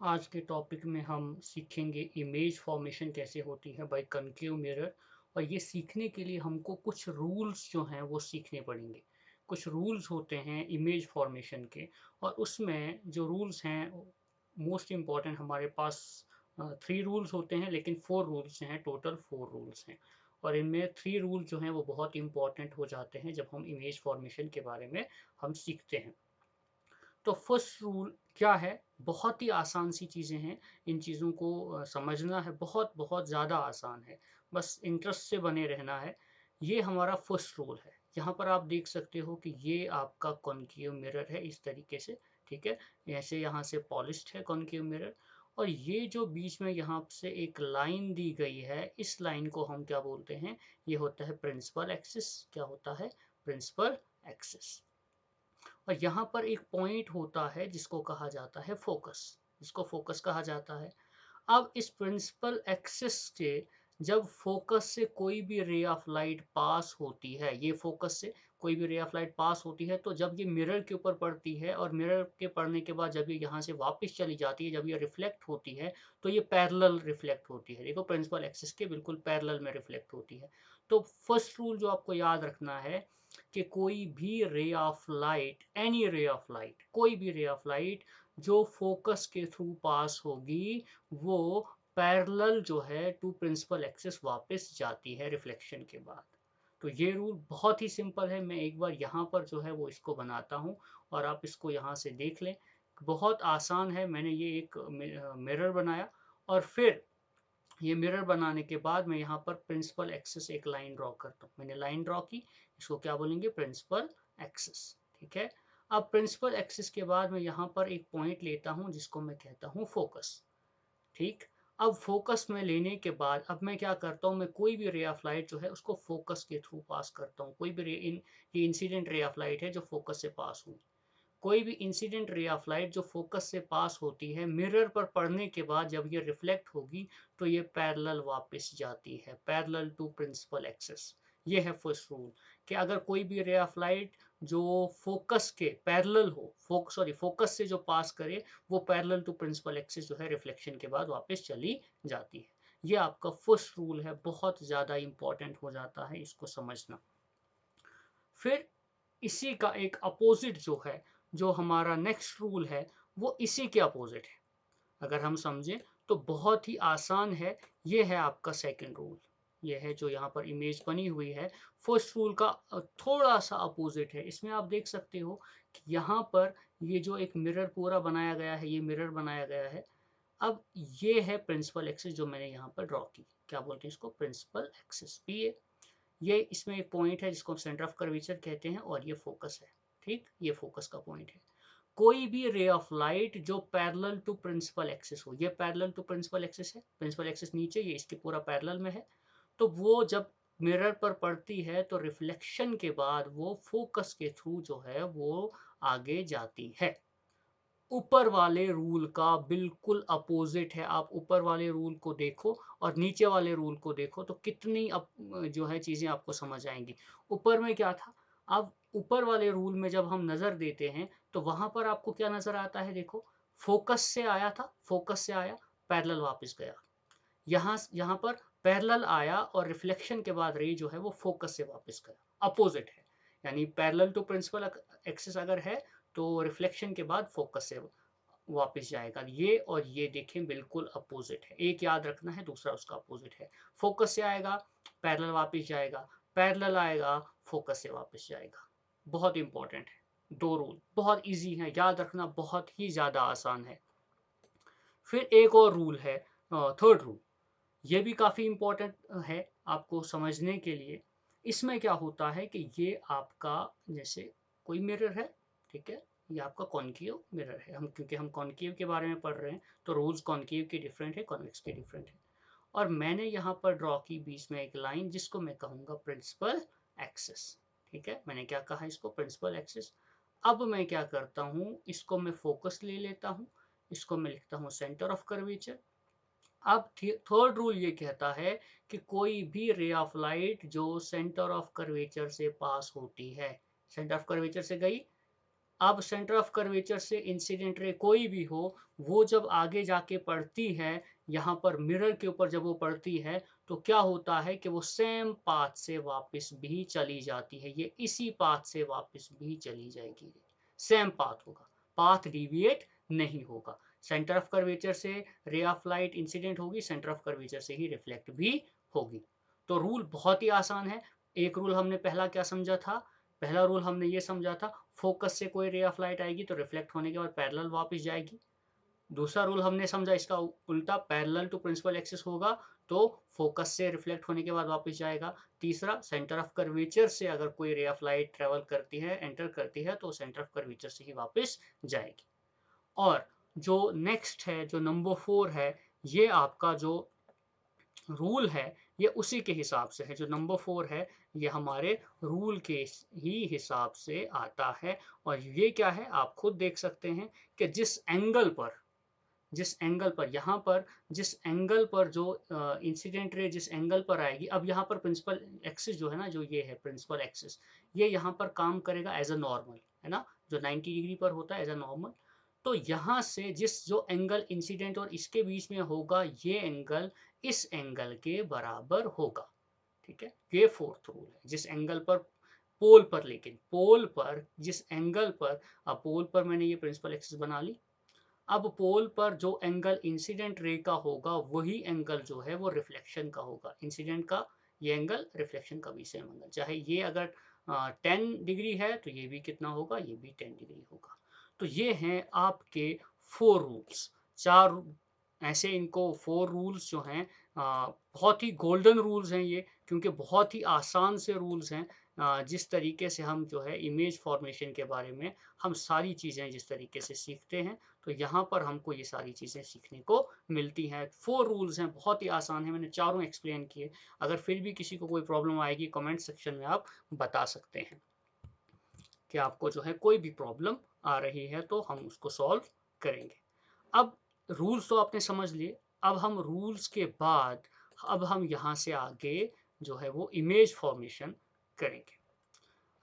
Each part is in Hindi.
आज के टॉपिक में हम सीखेंगे इमेज फॉर्मेशन कैसे होती है बाय कनकेव मिरर। और ये सीखने के लिए हमको कुछ रूल्स जो हैं वो सीखने पड़ेंगे। कुछ रूल्स होते हैं इमेज फॉर्मेशन के, और उसमें जो रूल्स हैं मोस्ट इम्पॉर्टेंट हमारे पास 3 रूल्स होते हैं, लेकिन 4 रूल्स हैं, टोटल 4 रूल्स हैं। और इनमें 3 रूल जो हैं वो बहुत इंपॉर्टेंट हो जाते हैं जब हम इमेज फॉर्मेशन के बारे में हम सीखते हैं। तो फर्स्ट रूल क्या है? बहुत ही आसान सी चीज़ें हैं। इन चीज़ों को समझना है, बहुत बहुत ज़्यादा आसान है। बस इंटरेस्ट से बने रहना है। ये हमारा फर्स्ट रूल है। यहाँ पर आप देख सकते हो कि ये आपका कॉनकेव मिरर है इस तरीके से, ठीक है? ऐसे यहाँ से पॉलिश्ड है कॉनकेव मिरर। और ये जो बीच में यहाँ से एक लाइन दी गई है, इस लाइन को हम क्या बोलते हैं? ये होता है प्रिंसिपल एक्सिस। क्या होता है? Principal axis. और यहाँ पर एक पॉइंट होता है जिसको कहा जाता है फोकस, जिसको फोकस कहा जाता है। अब इस प्रिंसिपल एक्सिस से जब फोकस से कोई भी रे ऑफ लाइट पास होती है, ये फोकस से कोई भी रे ऑफ लाइट पास होती है, तो जब ये मिरर के ऊपर पड़ती है और मिरर के पड़ने के बाद जब ये यहाँ से वापस चली जाती है, जब ये रिफ्लेक्ट होती है, तो ये पैरेलल रिफ्लेक्ट होती है। देखो, प्रिंसिपल एक्सिस के बिल्कुल पैरेलल में रिफ्लेक्ट होती है। तो फर्स्ट रूल जो आपको याद रखना है कि कोई भी रे ऑफ लाइट, एनी रे ऑफ लाइट, कोई भी रे ऑफ लाइट जो फोकस के थ्रू पास होगी, वो पैरेलल जो है टू प्रिंसिपल एक्सिस वापस जाती है रिफ्लेक्शन के बाद। तो ये रूल बहुत ही सिंपल है। मैं एक बार यहाँ पर जो है वो इसको बनाता हूँ और आप इसको यहाँ से देख लें। बहुत आसान है। मैंने ये एक मिरर बनाया, और फिर ये मिरर बनाने के बाद मैं यहाँ पर प्रिंसिपल एक्सिस एक लाइन ड्रॉ करता हूँ। मैंने लाइन ड्रॉ की, इसको क्या बोलेंगे? Principal axis. ठीक है। अब प्रिंसिपल एक्सिस के बाद मैं यहाँ पर एक पॉइंट लेता हूँ जिसको मैं कहता हूँ फोकस। ठीक। अब फोकस में लेने के बाद अब मैं क्या करता हूँ? मैं कोई भी रे ऑफ लाइट जो है उसको फोकस के थ्रू पास करता हूँ। कोई भी ये इंसिडेंट रे ऑफ लाइट है जो फोकस से पास हुई। कोई भी इंसिडेंट रे ऑफ लाइट जो फोकस से पास होती है, मिरर पर पड़ने के बाद जब ये रिफ्लेक्ट होगी, तो ये पैरेलल वापस जाती है, पैरेलल टू प्रिंसिपल एक्सिस। ये है फर्स्ट रूल, कि अगर कोई भी रे ऑफ लाइट जो फोकस के पैरेलल हो, फोकस से जो पास करे, वो पैरेलल टू प्रिंसिपल एक्सिस जो है रिफ्लेक्शन के बाद वापस चली जाती है। ये आपका फर्स्ट रूल है, बहुत ज़्यादा इंपॉर्टेंट हो जाता है इसको समझना। फिर इसी का एक अपोजिट जो है, जो हमारा नेक्स्ट रूल है, वो इसी के अपोजिट है। अगर हम समझें तो बहुत ही आसान है। ये है आपका सेकंड रूल। ये है जो यहाँ पर इमेज बनी हुई है, फर्स्ट रूल का थोड़ा सा अपोजिट है। इसमें आप देख सकते हो कि यहाँ पर ये जो एक मिरर पूरा बनाया गया है, ये मिरर बनाया गया है। अब ये है प्रिंसिपल एक्सिस जो मैंने यहाँ पर ड्रॉ की। क्या बोलते हैं इसको? प्रिंसिपल एक्सिस भी है। ये इसमें एक पॉइंट है जिसको हम सेंटर ऑफ कर्वेचर कहते हैं, और ये फोकस है। ठीक, ये फोकस का पॉइंट है। कोई भी रे ऑफ लाइट जो पैरेलल टू प्रिंसिपल एक्सिस हो, ये पैरेलल टू प्रिंसिपल एक्सिस है, प्रिंसिपल एक्सिस नीचे, ये इसके पूरा पैरेलल में है, तो वो जब मिरर पर पड़ती है तो रिफ्लेक्शन के बाद वो फोकस के थ्रू जो है वो आगे जाती है। ऊपर वाले रूल का बिल्कुल अपोजिट है। आप ऊपर वाले रूल को देखो और नीचे वाले रूल को देखो, तो कितनी जो है चीज़ें आपको समझ आएंगी। ऊपर में क्या था? अब ऊपर वाले रूल में जब हम नज़र देते हैं तो वहां पर आपको क्या नज़र आता है? देखो, फोकस से आया था, फोकस से आया, पैरेलल वापस गया। यहाँ यहाँ पर पैरेलल आया और रिफ्लेक्शन के बाद रे जो है वो फोकस से वापस गया। अपोजिट है। यानी पैरेलल टू प्रिंसिपल एक्सिस अगर है, तो रिफ्लेक्शन के बाद फोकस से वापस जाएगा। ये और ये देखें बिल्कुल अपोजिट है। एक याद रखना है, दूसरा उसका अपोजिट है। फोकस से आएगा, पैरेलल वापस जाएगा, पैरेलल आएगा, फोकस से वापस जाएगा। बहुत इंपॉर्टेंट है। 2 रूल बहुत इजी है, याद रखना बहुत ही ज्यादा आसान है। फिर एक और रूल है, थर्ड रूल। ये भी काफी इंपॉर्टेंट है आपको समझने के लिए। इसमें क्या होता है कि ये आपका, जैसे कोई मिरर है, ठीक है, ये आपका कॉनकेव मिरर है। हम क्योंकि हम कॉनकेव के बारे में पढ़ रहे हैं, तो रूल्स कॉनकेव के डिफरेंट है, कॉन्वेक्स के डिफरेंट है। और मैंने यहाँ पर ड्रॉ की बीच में एक लाइन जिसको मैं कहूँगा प्रिंसिपल एक्सिस। ठीक है, मैंने क्या कहा? इसको प्रिंसिपल एक्सिस। अब मैं क्या करता हूँ? इसको मैं फोकस ले लेता हूँ, इसको मैं लिखता हूँ सेंटर ऑफ कर्वेचर। अब थर्ड रूल ये कहता है कि कोई भी रे ऑफ लाइट जो सेंटर ऑफ कर्वेचर से पास होती है, सेंटर ऑफ कर्वेचर से गई, अब सेंटर ऑफ कर्वेचर से इंसिडेंट रे कोई भी हो, वो जब आगे जाके पड़ती है, यहाँ पर मिरर के ऊपर जब वो पड़ती है, तो क्या होता है कि वो सेम पाथ से वापस भी चली जाती है। ये इसी पाथ से वापस भी चली जाएगी। सेम पाथ होगा, पाथ डिविएट नहीं होगा। सेंटर ऑफ कर्वेचर से रे ऑफ लाइट इंसिडेंट होगी, सेंटर ऑफ कर्वेचर से ही रिफ्लेक्ट भी होगी। तो रूल बहुत ही आसान है। एक रूल हमने पहला क्या समझा था? पहला रूल हमने ये समझा था, फोकस से कोई रे ऑफ लाइट आएगी तो रिफ्लेक्ट होने के बाद पैरेलल वापस जाएगी। दूसरा रूल हमने समझा इसका उल्टा, पैरेलल टू प्रिंसिपल एक्सिस होगा तो फोकस से रिफ्लेक्ट होने के बाद वापस जाएगा। तीसरा, सेंटर ऑफ कर्वेचर से अगर कोई रे ऑफ लाइट ट्रेवल करती है, एंटर करती है, तो सेंटर ऑफ कर्वेचर से ही वापस जाएगी। और जो नेक्स्ट है, जो नंबर 4 है, ये आपका जो रूल है ये उसी के हिसाब से है। जो नंबर 4 है ये हमारे रूल के ही हिसाब से आता है। और ये क्या है आप खुद देख सकते हैं कि जिस एंगल पर यहाँ पर जिस एंगल पर जो इंसिडेंट रे जिस एंगल पर आएगी, अब यहाँ पर प्रिंसिपल एक्सिस जो है ना, जो ये है प्रिंसिपल एक्सिस, ये यहाँ पर काम करेगा एज अ नॉर्मल, है ना, जो 90 डिग्री पर होता है एज अ नॉर्मल। तो यहाँ से जिस जो एंगल इंसिडेंट और इसके बीच में होगा, ये एंगल इस एंगल के बराबर होगा। ठीक है, ये फोर्थ रूल है। जिस एंगल पर पोल पर, लेकिन पोल पर जिस एंगल पर, अब पोल पर मैंने ये प्रिंसिपल एक्सिस बना ली। अब पोल पर जो एंगल इंसिडेंट रे का होगा, वही एंगल जो है वो रिफ्लेक्शन का होगा। इंसिडेंट का ये एंगल, रिफ्लेक्शन का भी सेम एंगल। चाहे ये अगर 10 डिग्री है तो ये भी कितना होगा, ये भी 10 डिग्री होगा। तो ये हैं आपके 4 रूल्स। 4 ऐसे, इनको 4 रूल्स जो हैं बहुत ही गोल्डन रूल्स हैं ये, क्योंकि बहुत ही आसान से रूल्स हैं। जिस तरीके से हम जो है इमेज फॉर्मेशन के बारे में हम सारी चीज़ें जिस तरीके से सीखते हैं, तो यहाँ पर हमको ये सारी चीज़ें सीखने को मिलती हैं। 4 रूल्स हैं, बहुत ही आसान है, मैंने चारों एक्सप्लेन किए। अगर फिर भी किसी को कोई प्रॉब्लम आएगी, कमेंट सेक्शन में आप बता सकते हैं कि आपको जो है कोई भी प्रॉब्लम आ रही है, तो हम उसको सॉल्व करेंगे। अब रूल्स तो आपने समझ लिए। अब हम रूल्स के बाद अब हम यहाँ से आगे जो है वो इमेज फॉर्मेशन करेंगे।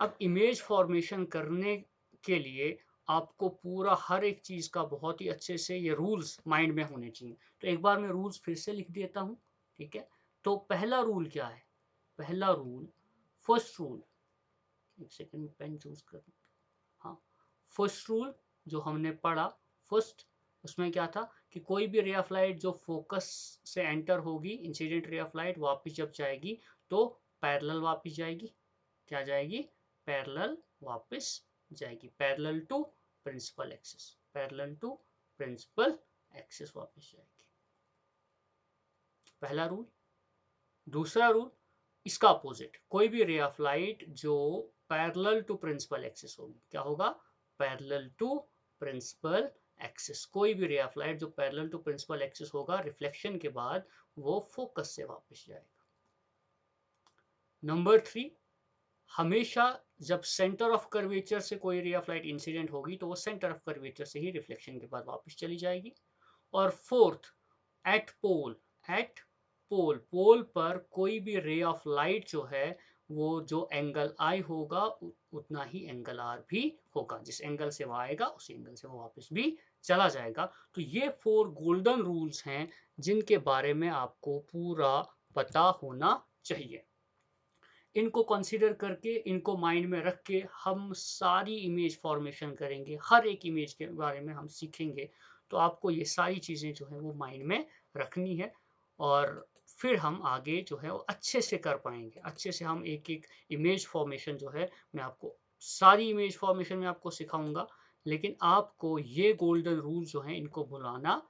अब इमेज फॉर्मेशन करने के लिए आपको पूरा हर एक चीज का बहुत ही अच्छे से ये रूल्स माइंड में होने चाहिए। तो एक बार मैं रूल्स फिर से लिख देता हूँ। ठीक है, तो पहला रूल क्या है? पहला रूल, फर्स्ट रूल, एक सेकंड में पेन चूज कर, हाँ, फर्स्ट रूल जो हमने पढ़ा, फर्स्ट, उसमें क्या था कि कोई भी रे ऑफ लाइट जो फोकस से एंटर होगी, इंसिडेंट रे ऑफ लाइट वापस जब जाएगी तो पैरेलल वापस जाएगी। क्या जाएगी? पैरेलल वापस जाएगी, parallel to principal axis, parallel to principal axis वापस जाएगी। पहला रूल। दूसरा रूल, इसका अपोजिट, कोई भी रे ऑफ लाइट जो पैरेलल टू प्रिंसिपल एक्सिस होगी, क्या होगा? Parallel to principal axis. कोई भी रे ऑफ लाइट जो पैरेलल टू प्रिंसिपल एक्सिस होगा, रिफ्लेक्शन के बाद वो फोकस से वापस जाएगा। नंबर 3, हमेशा जब सेंटर ऑफ कर्वेचर से कोई रे ऑफ लाइट इंसिडेंट होगी, तो वो सेंटर ऑफ कर्वेचर से ही रिफ्लेक्शन के बाद वापस चली जाएगी। और फोर्थ, एट पोल, एट पोल, पोल पर कोई भी रे ऑफ लाइट जो है, वो जो एंगल आई होगा उतना ही एंगल आर भी होगा। जिस एंगल से वो आएगा उसी एंगल से वो वापस भी चला जाएगा। तो ये 4 गोल्डन रूल्स हैं जिनके बारे में आपको पूरा पता होना चाहिए। इनको कंसीडर करके, इनको माइंड में रख के हम सारी इमेज फॉर्मेशन करेंगे, हर एक इमेज के बारे में हम सीखेंगे। तो आपको ये सारी चीज़ें जो है वो माइंड में रखनी है, और फिर हम आगे जो है वो अच्छे से कर पाएंगे। अच्छे से हम एक एक इमेज फॉर्मेशन जो है, मैं आपको सारी इमेज फॉर्मेशन में आपको सिखाऊंगा, लेकिन आपको ये गोल्डन रूल जो है इनको भुलाना